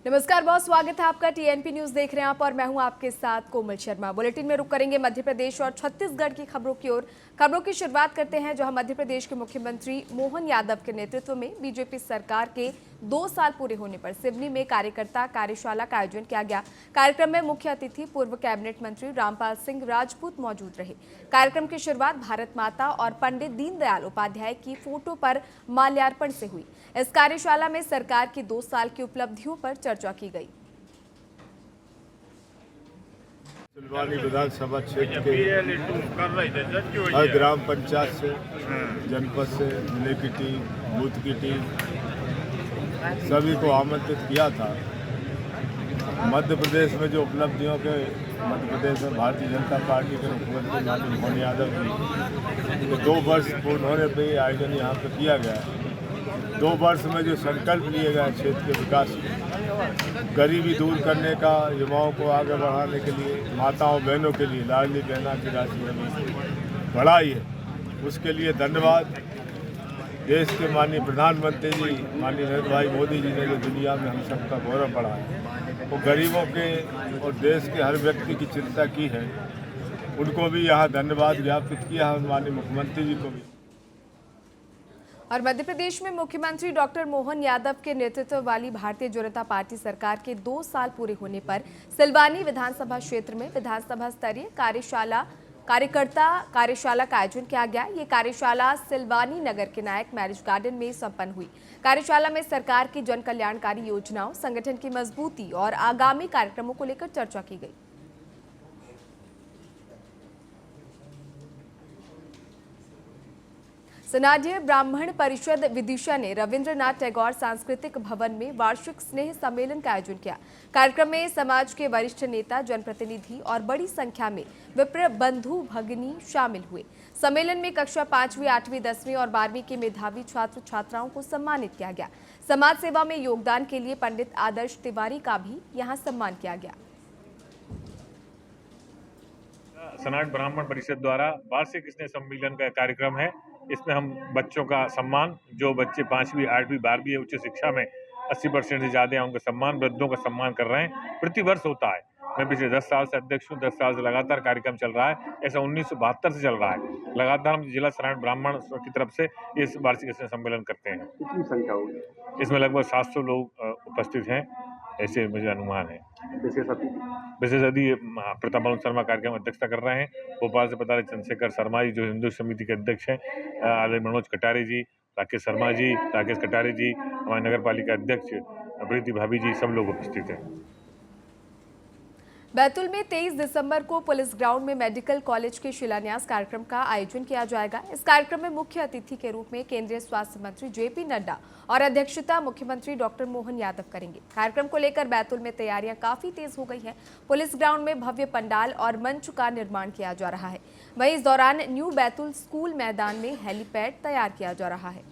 नमस्कार, बहुत स्वागत है आपका। टीएनपी न्यूज देख रहे हैं आप और मैं हूं आपके साथ कोमल शर्मा। बुलेटिन में रुक करेंगे मध्य प्रदेश और छत्तीसगढ़ की खबरों की ओर। खबरों की शुरुआत करते हैं जहां मध्य प्रदेश के मुख्यमंत्री मोहन यादव के नेतृत्व में बीजेपी सरकार के 2 साल पूरे होने पर सिवनी में कार्यकर्ता कार्यशाला का आयोजन किया गया। कार्यक्रम में मुख्य अतिथि पूर्व कैबिनेट मंत्री रामपाल सिंह राजपूत मौजूद रहे। कार्यक्रम की शुरुआत भारत माता और पंडित दीनदयाल उपाध्याय की फोटो पर माल्यार्पण से हुई। इस कार्यशाला में सरकार की 2 साल की उपलब्धियों पर चर्चा की गई। सिलवानी विधानसभा क्षेत्र के हर ग्राम पंचायत से, जनपद से, जिले की टीम, बूथ की टीम, सभी को आमंत्रित किया था। मध्य प्रदेश में जो उपलब्धियों के मध्य प्रदेश में भारतीय जनता पार्टी के मुख्यमंत्री माननीय मोहन यादव की 2 वर्ष पूर्ण होने पर आयोजन यहाँ पर किया गया है। 2 वर्ष में जो संकल्प लिए गए क्षेत्र के विकास में, गरीबी दूर करने का, युवाओं को आगे बढ़ाने के लिए, माताओं बहनों के लिए लाडली बहना की राशि बढ़ाई है, उसके लिए धन्यवाद। देश के माननीय प्रधानमंत्री जी माननीय नरेंद्र भाई मोदी जी ने जो दुनिया में हम सबका गौरव बढ़ाया है, वो गरीबों के और देश के हर व्यक्ति की चिंता की है, उनको भी यहाँ धन्यवाद ज्ञापित किया है, माननीय मुख्यमंत्री जी को भी। और मध्य प्रदेश में मुख्यमंत्री डॉक्टर मोहन यादव के नेतृत्व वाली भारतीय जनता पार्टी सरकार के 2 साल पूरे होने पर सिलवानी विधानसभा क्षेत्र में विधानसभा स्तरीय कार्यकर्ता कार्यशाला का आयोजन किया गया। ये कार्यशाला सिलवानी नगर के नायक मैरिज गार्डन में संपन्न हुई। कार्यशाला में सरकार की जन कल्याणकारी योजनाओं, संगठन की मजबूती और आगामी कार्यक्रमों को लेकर चर्चा की गई। सनाडीह ब्राह्मण परिषद विदिशा ने रविंद्रनाथ टैगोर सांस्कृतिक भवन में वार्षिक स्नेह सम्मेलन का आयोजन किया। कार्यक्रम में समाज के वरिष्ठ नेता, जनप्रतिनिधि और बड़ी संख्या में विप्र बंधु भगिनी शामिल हुए। सम्मेलन में कक्षा 5वीं, 8वीं, 10वीं और 12वीं के मेधावी छात्र छात्राओं को सम्मानित किया गया। समाज सेवा में योगदान के लिए पंडित आदर्श तिवारी का भी यहाँ सम्मान किया गया। सनाड ब्राह्मण परिषद द्वारा वार्षिक स्नेह सम्मेलन का कार्यक्रम है। इसमें हम बच्चों का सम्मान, जो बच्चे 5वीं, 8वीं, 12वीं उच्च शिक्षा में 80% से ज़्यादा हैं, उनका सम्मान, वृद्धों का सम्मान कर रहे हैं। प्रतिवर्ष होता है। मैं पिछले 10 साल से अध्यक्ष हूँ। 10 साल से लगातार कार्यक्रम चल रहा है। ऐसा 1972 से चल रहा है। लगातार हम जिला सनाड ब्राह्मण की तरफ से इस वार्षिक स्नेह सम्मेलन करते हैं। कितनी संख्या होगी? इसमें लगभग 700 लोग उपस्थित हैं, ऐसे मुझे अनुमान है। विशेष अतिथि प्रताप शर्मा कार्यक्रम अध्यक्षता कर रहे हैं। भोपाल से पधारे चंद्रशेखर शर्मा जी, जो हिंदू समिति के अध्यक्ष हैं, आदरणीय मनोज कटारे जी, राकेश शर्मा जी, राकेश कटारे जी, हमारे नगर पालिका अध्यक्ष प्रीति भाभी जी, सब लोग उपस्थित हैं। बैतूल में 23 दिसंबर को पुलिस ग्राउंड में मेडिकल कॉलेज के शिलान्यास कार्यक्रम का आयोजन किया जाएगा। इस कार्यक्रम में मुख्य अतिथि के रूप में केंद्रीय स्वास्थ्य मंत्री जेपी नड्डा और अध्यक्षता मुख्यमंत्री डॉक्टर मोहन यादव करेंगे। कार्यक्रम को लेकर बैतूल में तैयारियां काफी तेज हो गई हैं। पुलिस ग्राउंड में भव्य पंडाल और मंच का निर्माण किया जा रहा है। वहीं इस दौरान न्यू बैतूल स्कूल मैदान में हेलीपैड तैयार किया जा रहा है।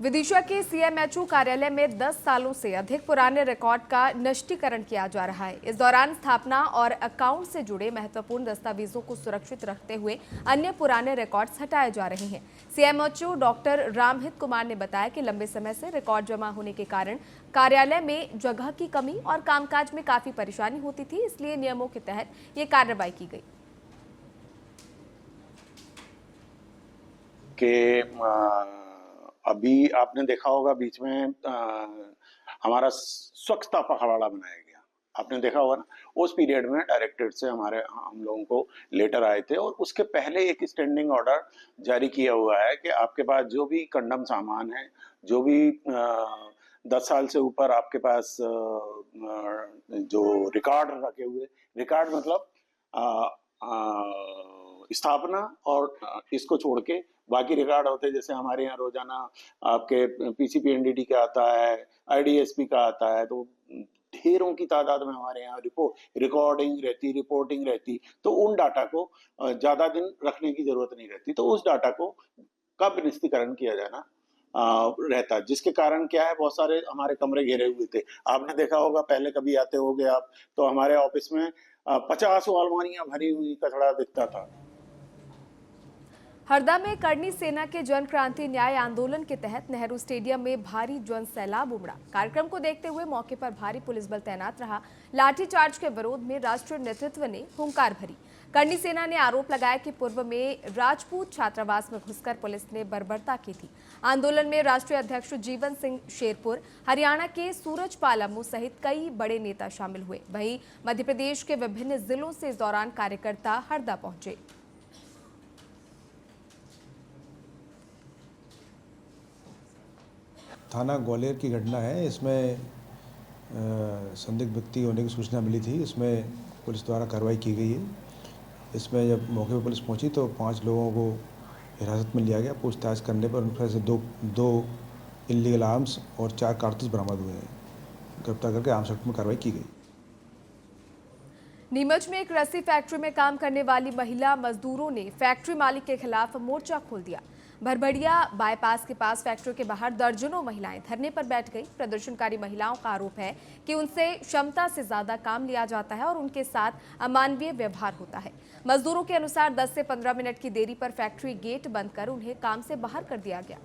विदिशा के सीएमएचओ कार्यालय में 10 सालों से अधिक पुराने रिकॉर्ड का नष्टीकरण किया जा रहा है। इस दौरान स्थापना और अकाउंट से जुड़े महत्वपूर्ण दस्तावेजों को सुरक्षित रखते हुए अन्य पुराने रिकॉर्ड्स हटाए जा रहे हैं। सीएमएचओ डॉक्टर रामहित कुमार ने बताया कि लंबे समय से रिकॉर्ड जमा होने के कारण कार्यालय में जगह की कमी और कामकाज में काफी परेशानी होती थी, इसलिए नियमों के तहत ये कार्रवाई की गई। अभी आपने देखा होगा बीच में हमारा स्वच्छता पखवाड़ा बनाया गया, आपने देखा होगा ना। उस पीरियड में डायरेक्टरेट से हम लोगों को लेटर आए थे और उसके पहले एक स्टैंडिंग ऑर्डर जारी किया हुआ है कि आपके पास जो भी कंडम सामान है, जो भी 10 साल से ऊपर आपके पास जो रिकॉर्ड रखे हुए, रिकॉर्ड मतलब स्थापना और इसको छोड़ के बाकी रिकॉर्ड होते हैं। जैसे हमारे यहाँ रोजाना आपके पीसीपीएनडीटी का आता है, आईडीएसपी का आता है, तो ढेरों की तादाद में हमारे यहाँ रिकॉर्डिंग रहती, रिपोर्टिंग रहती। तो उन डाटा को ज्यादा दिन रखने की जरूरत नहीं रहती, तो उस डाटा को कब निस्तीकरण किया जाना रहता है, जिसके कारण क्या है, बहुत सारे हमारे कमरे घेरे हुए थे। आपने देखा होगा, पहले कभी आते होगे आप, तो हमारे ऑफिस में 50 अलमारियां भरी हुई कचरा दिखता था। हरदा में करनी सेना के जन क्रांति न्याय आंदोलन के तहत नेहरू स्टेडियम में भारी जन सैलाब उमड़ा। कार्यक्रम को देखते हुए मौके पर भारी पुलिस बल तैनात रहा। लाठीचार्ज के विरोध में राष्ट्रीय नेतृत्व ने हुंकार भरी। करनी सेना ने आरोप लगाया कि पूर्व में राजपूत छात्रावास में घुसकर पुलिस ने बर्बरता की थी। आंदोलन में राष्ट्रीय अध्यक्ष जीवन सिंह शेरपुर, हरियाणा के सूरजपाल अम्मू सहित कई बड़े नेता शामिल हुए। वहीं मध्य प्रदेश के विभिन्न जिलों से इस दौरान कार्यकर्ता हरदा पहुंचे। थाना ग्वालियर की घटना है। इसमें संदिग्ध व्यक्ति होने की सूचना मिली थी। इसमें पुलिस द्वारा कार्रवाई की गई है। इसमें जब मौके पर पुलिस पहुंची तो 5 लोगों को हिरासत में लिया गया। पूछताछ करने पर उनके से दो इल्लीगल आर्म्स और 4 कारतूस बरामद हुए हैं। गिरफ्तार करके आर्म्स एक्ट में कार्रवाई की गई। नीमच में एक रस्सी फैक्ट्री में काम करने वाली महिला मजदूरों ने फैक्ट्री मालिक के खिलाफ मोर्चा खोल दिया। भरभड़िया बाईपास के पास फैक्ट्री के बाहर दर्जनों महिलाएं धरने पर बैठ गई। प्रदर्शनकारी महिलाओं का आरोप है कि उनसे क्षमता से ज्यादा काम लिया जाता है और उनके साथ अमानवीय व्यवहार होता है। मजदूरों के अनुसार 10 से 15 मिनट की देरी पर फैक्ट्री गेट बंद कर उन्हें काम से बाहर कर दिया गया।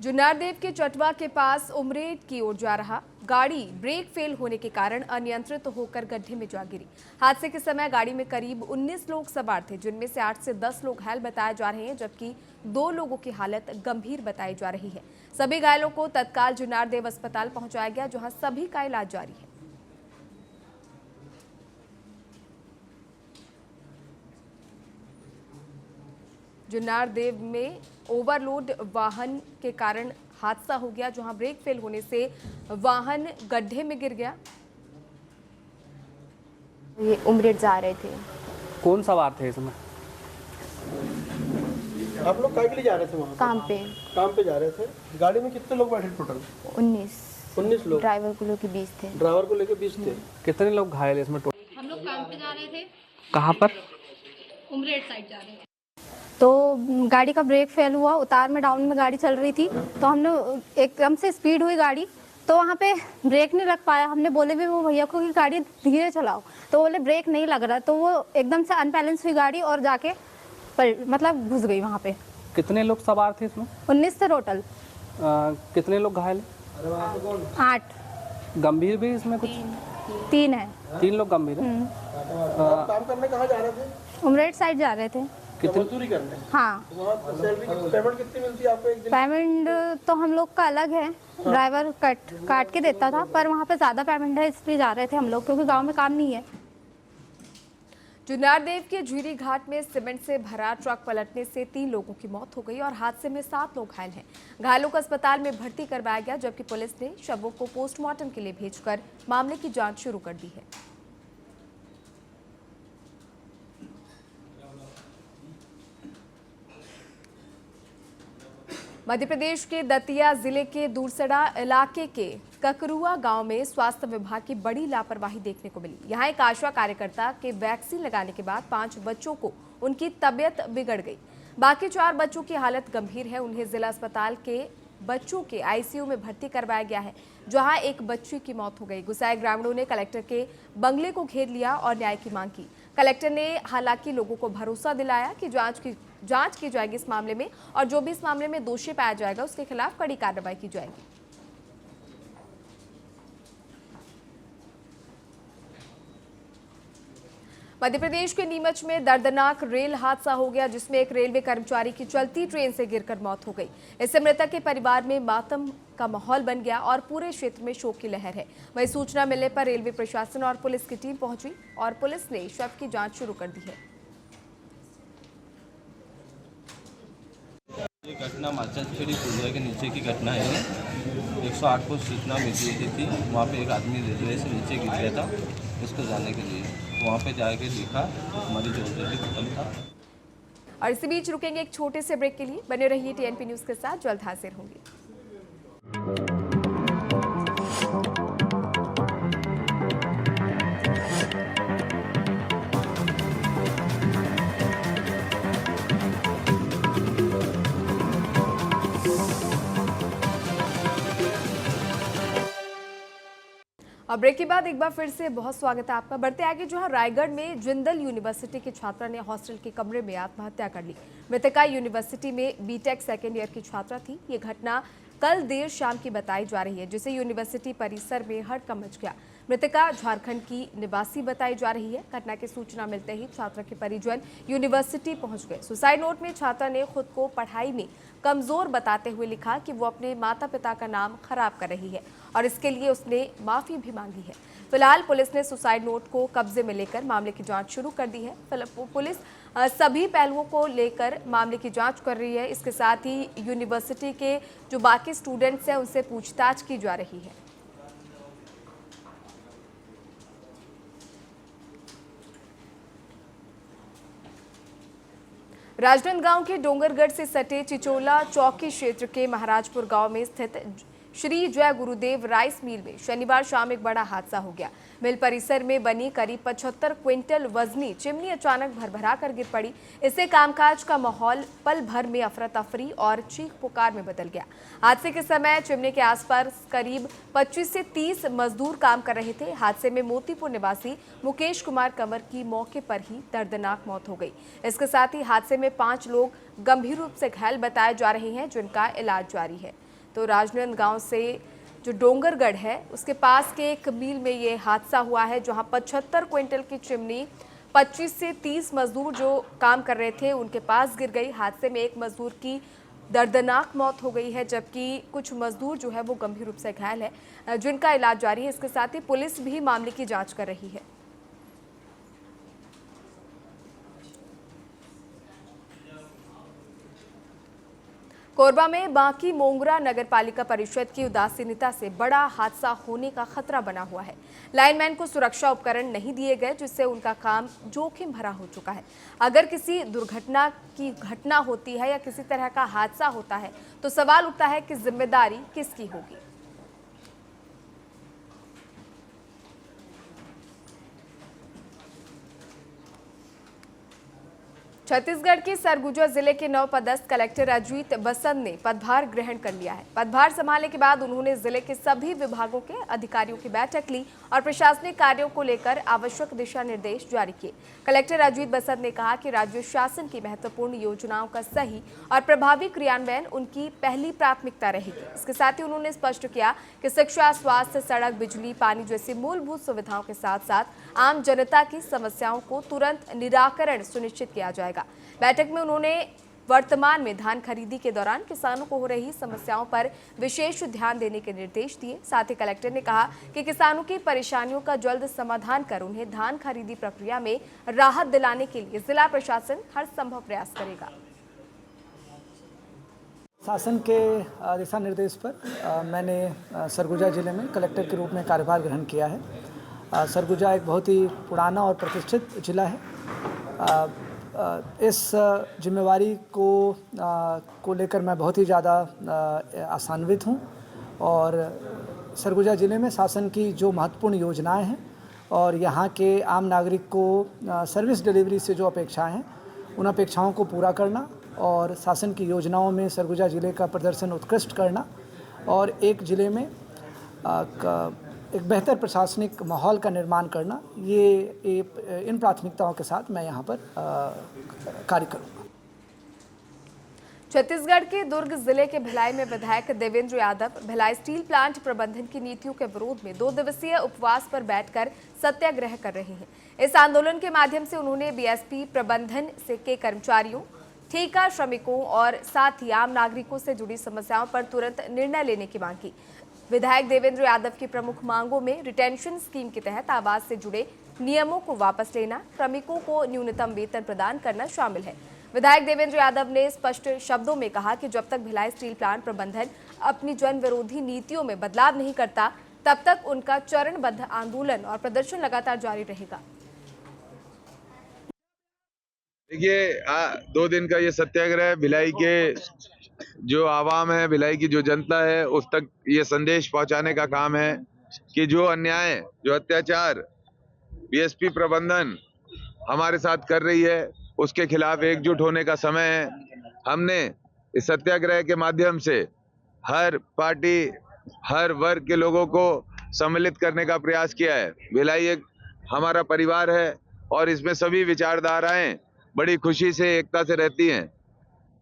जुन्नारदेव के चटवा के पास उमरेड की ओर जा रहा गाड़ी ब्रेक फेल होने के कारण अनियंत्रित होकर गड्ढे में जा गिरी। हादसे के समय गाड़ी में करीब 19 लोग सवार थे, जिनमें से 8 से 10 लोग घायल बताए जा रहे हैं, जबकि 2 लोगों की हालत गंभीर बताई जा रही है। सभी घायलों को तत्काल जुन्नारदेव अस्पताल पहुंचाया गया, जहां सभी का इलाज जारी है। जुन्नारदेव में ओवरलोड वाहन के कारण हादसा हो गया, जहां ब्रेक फेल होने से वाहन गड्ढे में गिर गया। ये उमरेड जा रहे थे। कौन सवार थे इसमें? आप लोग काय के लिए जा रहे थे वहाँ? काम पे जा रहे थे। गाड़ी में कितने लोग बैठे टोटल? 19 लोग। ड्राइवर को लेके 20 थे। ड्राइवर को लेके 20 थे। कितने लोग घायल इसमें टोटल? हम लोग काम पे जा रहे थे। कहाँ पर? उमरेड साइड जा रहे थे। तो गाड़ी का ब्रेक फेल हुआ, उतार में डाउन में गाड़ी चल रही थी, तो हमने एकदम से स्पीड हुई गाड़ी, तो वहाँ पे ब्रेक नहीं लग पाया। हमने बोले भी वो भैया को कि गाड़ी धीरे चलाओ, तो बोले ब्रेक नहीं लग रहा, तो वो एकदम से अनबैलेंस हुई गाड़ी और जाके मतलब घुस गई वहाँ पे। कितने लोग सवार थे इसमें? 19 थे टोटल। कितने लोग घायल? 8। गंभीर भी इसमें कुछ? 3 है। 3 लोग गंभीर है। काम करने कहाँ जा रहे थे? उमरेड साइड जा रहे थे। कितनी मजदूरी करने? हाँ। वहाँ सैलरी पेमेंट कितनी मिलती है आपको एक दिन? पेमेंट तो हम लोग का अलग है, ड्राइवर काट के देता था, पर वहाँ पे ज़्यादा पेमेंट है, इसलिए जा रहे थे हम लोग, क्योंकि गांव में काम नहीं है। जुन्नारदेव के झीरी घाट में सीमेंट से भरा ट्रक पलटने से 3 लोगों की मौत हो गई और हादसे में 7 लोग घायल हैं। घायलों को अस्पताल में भर्ती करवाया गया, जबकि पुलिस ने शवों को पोस्टमार्टम के लिए भेजकर मामले की जांच शुरू कर दी है। मध्य प्रदेश के दतिया जिले के दूरसड़ा इलाके के ककरुआ गांव में स्वास्थ्य विभाग की बड़ी लापरवाही देखने को मिली। यहां एक आशा कार्यकर्ता के वैक्सीन लगाने के बाद 5 बच्चों को उनकी तबीयत बिगड़ गई। बाकी 4 बच्चों की हालत गंभीर है। उन्हें जिला अस्पताल के बच्चों के आईसीयू में भर्ती करवाया गया है, जहां एक बच्ची की मौत हो गई। गुस्साए ग्रामीणों ने कलेक्टर के बंगले को घेर लिया और न्याय की मांग की। कलेक्टर ने हालांकि लोगों को भरोसा दिलाया कि जांच की जाएगी इस मामले में, और जो भी इस मामले में दोषी पाया जाएगा उसके खिलाफ कड़ी कार्रवाई की जाएगी। मध्य प्रदेश के नीमच में दर्दनाक रेल हादसा हो गया, जिसमें एक रेलवे कर्मचारी की चलती ट्रेन से गिरकर मौत हो गई। इससे मृतक के परिवार में मातम का माहौल बन गया और पूरे क्षेत्र में शोक की लहर है। वहीं सूचना मिलने पर रेलवे प्रशासन और पुलिस की टीम पहुंची और पुलिस ने शव की जांच शुरू कर दी है। ये घटना माचलखेड़ी पुलिया के नीचे की घटना है। 108 को सूचना मिली थी, वहाँ पे एक आदमी रेलवे से नीचे गिर गया था इसको जाने के लिए। वहाँ पे जाके देखा मरीज ऑलरेडी खत्म था। और इसी बीच रुकेंगे एक छोटे से ब्रेक के लिए। बने रहिए टीएनपी न्यूज़ के साथ, जल्द हाजिर होंगे। और ब्रेक के बाद एक बार फिर से बहुत स्वागत है आपका। बढ़ते आगे, जहां रायगढ़ में जिंदल यूनिवर्सिटी की छात्रा ने हॉस्टल के कमरे में आत्महत्या कर ली। मृतका यूनिवर्सिटी में बीटेक सेकेंड ईयर की छात्रा थी। ये घटना कल देर शाम की बताई जा रही है, जिसे यूनिवर्सिटी परिसर में हड़कंप मच गया। मृतका झारखंड की निवासी बताई जा रही है। घटना की सूचना मिलते ही छात्रा के परिजन यूनिवर्सिटी पहुंच गए। सुसाइड नोट में छात्रा ने खुद को पढ़ाई में कमजोर बताते हुए लिखा कि वो अपने माता पिता का नाम खराब कर रही है और इसके लिए उसने माफी भी मांगी है। फिलहाल पुलिस ने सुसाइड नोट को कब्जे में लेकर मामले की जांच शुरू कर दी है। पुलिस सभी पहलुओं को लेकर मामले की जांच कर रही है। इसके साथ ही यूनिवर्सिटी के जो बाकी स्टूडेंट्स हैं उनसे पूछताछ की जा रही है। राजनांदगांव के डोंगरगढ़ से सटे चिचोला चौकी क्षेत्र के महाराजपुर गांव में स्थित श्री जय गुरुदेव राइस मिल में शनिवार शाम एक बड़ा हादसा हो गया। मिल परिसर में बनी करीब 75 क्विंटल वजनी चिमनी अचानक भरभरा कर गिर पड़ी। इससे कामकाज का माहौल पल भर में अफरा तफरी और चीख पुकार में बदल गया। हादसे के समय चिमनी के आसपास करीब 25 से 30 मजदूर काम कर रहे थे। हादसे में मोतीपुर निवासी मुकेश कुमार कंवर की मौके पर ही दर्दनाक मौत हो गई। इसके साथ ही हादसे में 5 लोग गंभीर रूप से घायल बताए जा रहे हैं, जिनका इलाज जारी है। तो राजनांदगांव से जो डोंगरगढ़ है उसके पास के एक मिल में ये हादसा हुआ है, जहां 75 क्विंटल की चिमनी 25 से 30 मजदूर जो काम कर रहे थे उनके पास गिर गई। हादसे में एक मजदूर की दर्दनाक मौत हो गई है, जबकि कुछ मजदूर जो है वो गंभीर रूप से घायल है, जिनका इलाज जारी है। इसके साथ ही पुलिस भी मामले की जांच कर रही है। कोरबा में बांकी मोंगरा नगर पालिका परिषद की उदासीनता से बड़ा हादसा होने का खतरा बना हुआ है। लाइनमैन को सुरक्षा उपकरण नहीं दिए गए, जिससे उनका काम जोखिम भरा हो चुका है। अगर किसी दुर्घटना की घटना होती है या किसी तरह का हादसा होता है तो सवाल उठता है कि जिम्मेदारी किसकी होगी। छत्तीसगढ़ के सरगुजा जिले के नवपदस्थ कलेक्टर अजीत बसंत ने पदभार ग्रहण कर लिया है। पदभार संभालने के बाद उन्होंने जिले के सभी विभागों के अधिकारियों की बैठक ली और प्रशासनिक कार्यों को लेकर आवश्यक दिशा निर्देश जारी किए। कलेक्टर अजीत बसंत ने कहा कि राज्य शासन की महत्वपूर्ण योजनाओं का सही और प्रभावी क्रियान्वयन उनकी पहली प्राथमिकता रहेगी। इसके साथ ही उन्होंने स्पष्ट किया कि शिक्षा, स्वास्थ्य, सड़क, बिजली, पानी जैसी मूलभूत सुविधाओं के साथ साथ आम जनता की समस्याओं को तुरंत निराकरण सुनिश्चित किया जाएगा। बैठक में उन्होंने वर्तमान में धान खरीदी के दौरान किसानों को हो रही समस्याओं पर विशेष ध्यान देने के निर्देश दिए। साथ ही कलेक्टर ने कहा कि किसानों की परेशानियों का जल्द समाधान कर उन्हें धान खरीदी प्रक्रिया में राहत दिलाने के लिए जिला प्रशासन हर संभव प्रयास करेगा। शासन के दिशा निर्देश पर मैंने सरगुजा जिले में कलेक्टर के रूप में कार्यभार ग्रहण किया है। सरगुजा एक बहुत ही पुराना और प्रतिष्ठित जिला है। इस जिम्मेवारी को लेकर मैं बहुत ही ज़्यादा आशान्वित हूँ और सरगुजा ज़िले में शासन की जो महत्वपूर्ण योजनाएं हैं और यहाँ के आम नागरिक को सर्विस डिलीवरी से जो अपेक्षाएं हैं उन अपेक्षाओं को पूरा करना और शासन की योजनाओं में सरगुजा ज़िले का प्रदर्शन उत्कृष्ट करना और एक ज़िले में एक बेहतर प्रशासनिक माहौल का निर्माण करना, ये इन प्राथमिकताओं के साथ मैं यहाँ पर कार्य करूँगा। छत्तीसगढ़ के दुर्ग जिले के भिलाई में विधायक देवेंद्र यादव भिलाई स्टील प्लांट प्रबंधन की नीतियों के विरोध में 2 दिवसीय उपवास पर बैठकर सत्याग्रह कर रहे हैं। इस आंदोलन के माध्यम से उन्होंने बीएसपी प्रबंधन से के कर्मचारियों, ठेका श्रमिकों और साथ ही आम नागरिकों से जुड़ी समस्याओं पर तुरंत निर्णय लेने की मांग की। विधायक देवेंद्र यादव की प्रमुख मांगों में रिटेंशन स्कीम के तहत आवास से जुड़े नियमों को वापस लेना, श्रमिकों को न्यूनतम वेतन प्रदान करना शामिल है। विधायक देवेंद्र यादव ने स्पष्ट शब्दों में कहा कि जब तक भिलाई स्टील प्लांट प्रबंधन अपनी जन विरोधी नीतियों में बदलाव नहीं करता, तब तक उनका चरणबद्ध आंदोलन और प्रदर्शन लगातार जारी रहेगा। देखिए, 2 दिन का ये सत्याग्रह भिलाई के जो आवाम है, भिलाई की जो जनता है, उस तक ये संदेश पहुंचाने का काम है कि जो अन्याय, जो अत्याचार बीएसपी प्रबंधन हमारे साथ कर रही है, उसके खिलाफ एकजुट होने का समय है। हमने इस सत्याग्रह के माध्यम से हर पार्टी, हर वर्ग के लोगों को सम्मिलित करने का प्रयास किया है। भिलाई एक हमारा परिवार है और इसमें सभी विचारधाराएं बड़ी खुशी से, एकता से रहती हैं।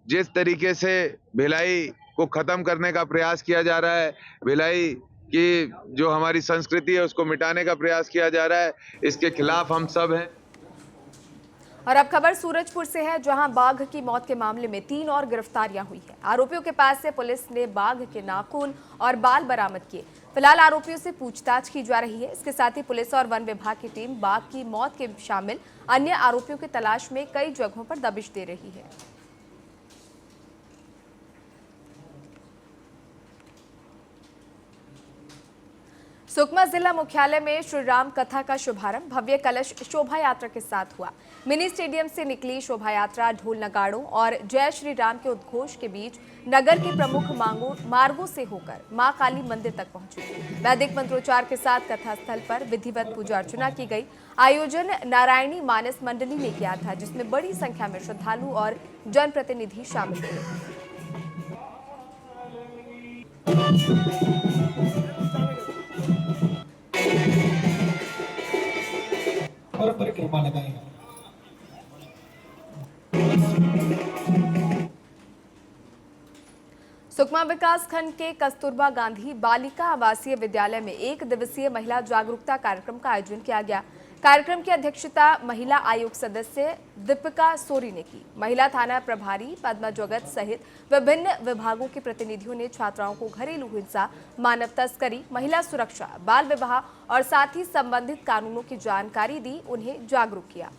जिस तरीके से भिलाई को खत्म करने का प्रयास किया जा रहा है, भिलाई की जो हमारी संस्कृति है उसको मिटाने का प्रयास किया जा रहा है, इसके खिलाफ हम सब हैं। और अब खबर सूरजपुर से है, जहां बाघ की मौत के मामले में 3 और गिरफ्तारियां हुई है। आरोपियों के पास से पुलिस ने बाघ के नाखून और बाल बरामद किए। फिलहाल आरोपियों से पूछताछ की जा रही है। इसके साथ ही पुलिस और वन विभाग की टीम बाघ की मौत के शामिल अन्य आरोपियों की तलाश में कई जगहों पर दबिश दे रही है। सुकमा जिला मुख्यालय में श्री राम कथा का शुभारंभ भव्य कलश शोभा यात्रा के साथ हुआ। मिनी स्टेडियम से निकली शोभा यात्रा ढोल नगाड़ों और जय श्री राम के उद्घोष के बीच नगर के प्रमुख मार्गों से होकर मां काली मंदिर तक पहुंची। वैदिक मंत्रोच्चार के साथ कथा स्थल पर विधिवत पूजा अर्चना की गई। आयोजन नारायणी मानस मंडली ने किया था, जिसमें बड़ी संख्या में श्रद्धालु और जनप्रतिनिधि शामिल हुए। और परिक्रमा लगाएंगे। सुकमा विकास खंड के कस्तूरबा गांधी बालिका आवासीय विद्यालय में 1 दिवसीय महिला जागरूकता कार्यक्रम का आयोजन किया गया। कार्यक्रम की अध्यक्षता महिला आयोग सदस्य दीपिका सोरी ने की। महिला थाना प्रभारी पद्मा जगत सहित विभिन्न विभागों के प्रतिनिधियों ने छात्राओं को घरेलू हिंसा, मानव तस्करी, महिला सुरक्षा, बाल विवाह और साथ ही संबंधित कानूनों की जानकारी दी, उन्हें जागरूक किया।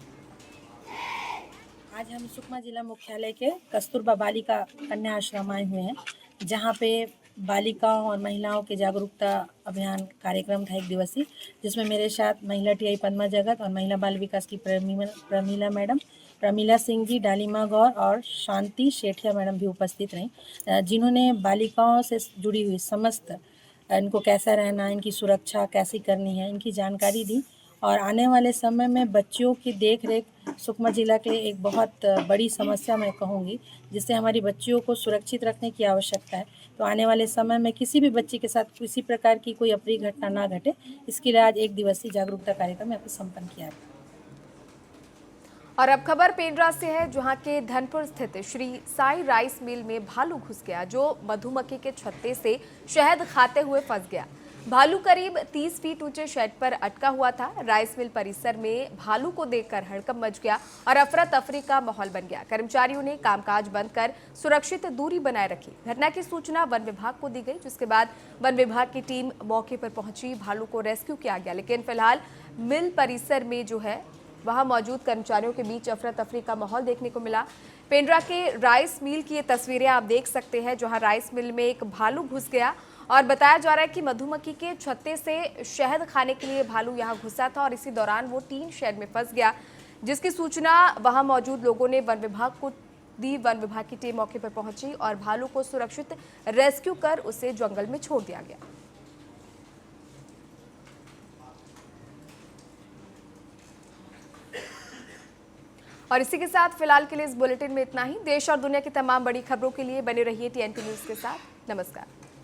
आज हम सुकमा जिला मुख्यालय के कस्तूरबा बालिका कन्या आश्रम आए हुए हैं, जहाँ पे बालिकाओं और महिलाओं के जागरूकता अभियान कार्यक्रम था 1 दिवसीय, जिसमें मेरे साथ महिला टीआई पद्मा जगत और महिला बाल विकास की प्रमीला मैडम, प्रमीला सिंह जी, डालिमा गौर और शांति शेठिया मैडम भी उपस्थित रहीं, जिन्होंने बालिकाओं से जुड़ी हुई समस्त इनको कैसा रहना, इनकी सुरक्षा कैसी करनी है, इनकी जानकारी दी। और आने वाले समय में बच्चियों की देखरेख सुकमा जिला के लिए एक बहुत बड़ी समस्या मैं कहूँगी, जिससे हमारी बच्चियों को सुरक्षित रखने की आवश्यकता है। तो आने वाले समय में किसी भी बच्ची के साथ किसी प्रकार की कोई अप्रिय घटना ना घटे, इसके लिए आज 1 दिवसीय जागरूकता कार्यक्रम यहाँ पर संपन्न किया गया। और अब खबर पेंड्रा से है, जहां के धनपुर स्थित श्री साई राइस मिल में भालू घुस गया, जो मधुमक्खी के छत्ते से शहद खाते हुए फंस गया। भालू करीब 30 फीट ऊंचे शेड पर अटका हुआ था। राइस मिल परिसर में भालू को देखकर हड़कंप मच गया और अफरा तफरी का माहौल बन गया। कर्मचारियों ने कामकाज बंद कर सुरक्षित दूरी बनाए रखी। घटना की सूचना वन विभाग को दी गई, जिसके बाद वन विभाग की टीम मौके पर पहुंची। भालू को रेस्क्यू किया गया, लेकिन फिलहाल मिल परिसर में जो है वहां मौजूद कर्मचारियों के बीच अफरा तफरी का माहौल देखने को मिला। पेंड्रा के राइस मिल की ये तस्वीरें आप देख सकते हैं, जहां राइस मिल में एक भालू घुस गया और बताया जा रहा है कि मधुमक्खी के छत्ते से शहद खाने के लिए भालू यहां घुसा था और इसी दौरान वो टीन शेड में फंस गया, जिसकी सूचना वहां मौजूद लोगों ने वन विभाग को दी। वन विभाग की टीम मौके पर पहुंची और भालू को सुरक्षित रेस्क्यू कर उसे जंगल में छोड़ दिया गया। और इसी के साथ फिलहाल के लिए इस बुलेटिन में इतना ही। देश और दुनिया की तमाम बड़ी खबरों के लिए बने रहिए TNP न्यूज़ के साथ। नमस्कार।